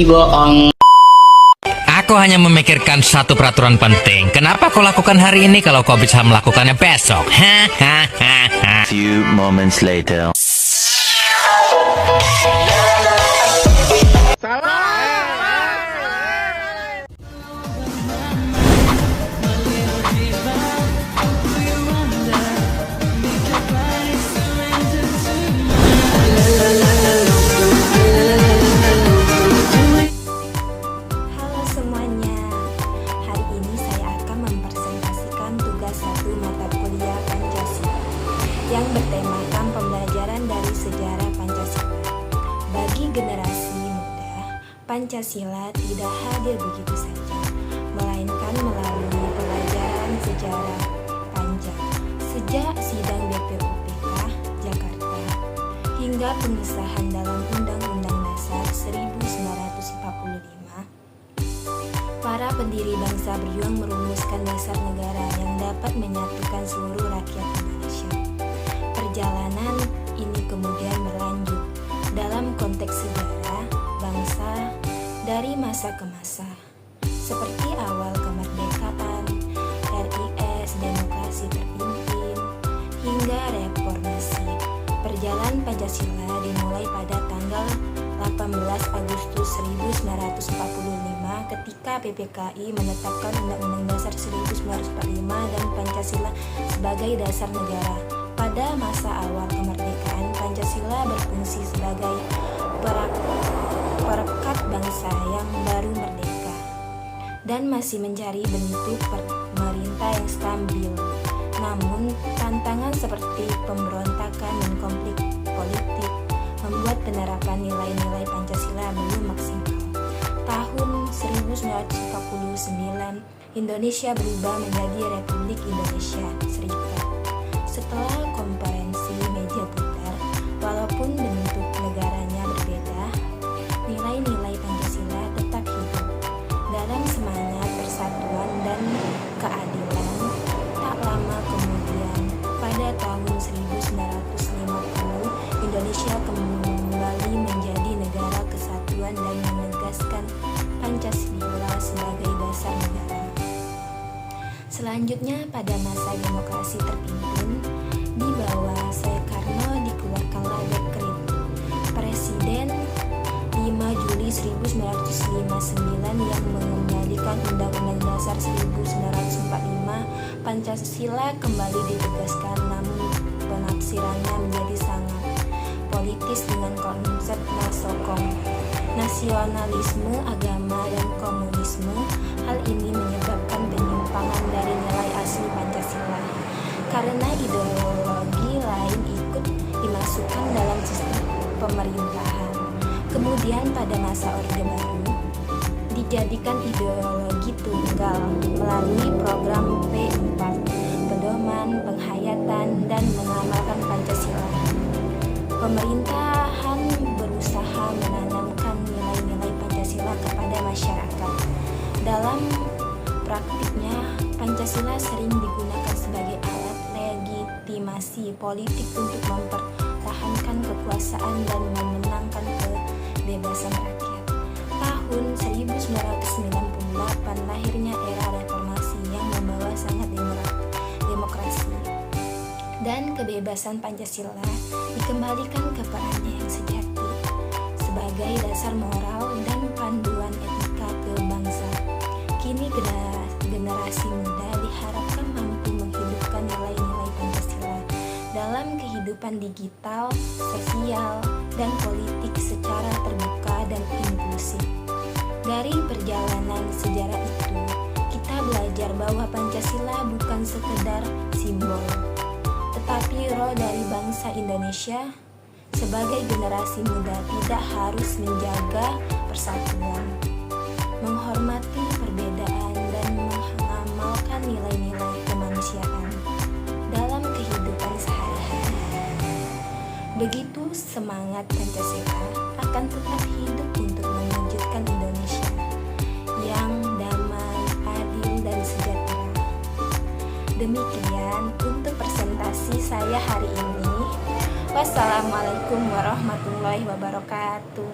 bohong. Aku hanya memikirkan satu peraturan penting. Kenapa kau lakukan hari ini kalau kau bisa melakukannya besok? Few moments later. Halo semuanya, hari ini saya akan mempresentasikan tugas satu mata kuliah Pancasila yang bertemakan pembelajaran dari sejarah Pancasila. Bagi generasi muda, Pancasila tidak hadir begitu saja, melainkan melalui pelajaran sejarah panjang sejak sidang BPUPK Jakarta hingga pengesahan dalam Undang-Undang Dasar 1945. Para pendiri bangsa berjuang merumuskan dasar negara yang dapat menyatukan seluruh rakyat Indonesia. Perjalanan ini kemudian berlanjut dalam konteks sejarah bangsa dari masa ke masa, seperti awal kemerdekaan, RIS, demokrasi terpimpin, hingga reformasi. Perjalanan Pancasila dimulai pada tanggal 18 Agustus 1945 ketika PPKI menetapkan Undang-Undang Dasar 1945 dan Pancasila sebagai dasar negara. Pada masa awal kemerdekaan, Pancasila berfungsi sebagai perekat bangsa yang baru merdeka dan masih mencari bentuk pemerintah yang stabil. Namun, tantangan seperti pemberontakan dan konflik politik membuat penerapan nilai-nilai Pancasila belum maksimal. Tahun 1949, Indonesia berubah menjadi Republik Indonesia Serikat. Setelah konferensi meja putar, walaupun bentuk negaranya berbeda, nilai-nilai Pancasila tetap hidup dalam semangat persatuan dan keadilan. Tak lama kemudian, pada tahun 1950, Indonesia kembali menjadi negara kesatuan dan menegaskan Pancasila sebagai dasar negara. Selanjutnya, pada masa demokrasi terpimpin, di bawah Soekarno dikeluarkanlah dekret Presiden 5 Juli 1959 yang mengembalikan Undang-Undang Dasar 1945. Pancasila kembali ditegaskan, namun penafsirannya menjadi sangat politis dengan konsep nasionalisme, agama, dan komunisme. Hal ini menyebabkan penyimpangan dari nilai asli Pancasila karena ideologi lain ikut dimasukkan dalam sistem pemerintahan. Kemudian pada masa Orde Baru dijadikan ideologi tunggal melalui program P4, pedoman, penghayatan, dan mengamalkan Pancasila. Pemerintahan berusaha menanamkan nilai-nilai Pancasila kepada masyarakat. Dalam praktiknya, Pancasila sering digunakan sebagai alat legitimasi politik untuk mempertahankan kekuasaan dan memenangkan kebebasan rakyat. Tahun 1998 lahirnya era reformasi yang membawa sangat demokrasi dan kebebasan. Pancasila dikembalikan ke perannya yang sejati sebagai dasar moral dan panduan etika kebangsaan. Kini generasi muda diharapkan mampu menghidupkan nilai-nilai Pancasila dalam kehidupan digital, sosial, dan politik secara terbuka dan inklusif. Dari perjalanan sejarah itu, kita belajar bahwa Pancasila bukan sekedar simbol, tetapi roh dari bangsa Indonesia. Sebagai generasi muda tidak harus menjaga persatuan, menghormati perbedaan, dan mengamalkan nilai-nilai kemanusiaan dalam kehidupan sehari-hari. Begitu semangat Pancasila akan tetap hidup untuk mewujudkan Indonesia yang damai, adil, dan sejahtera. Demikian untuk presentasi saya hari ini. Wassalamualaikum warahmatullahi wabarakatuh.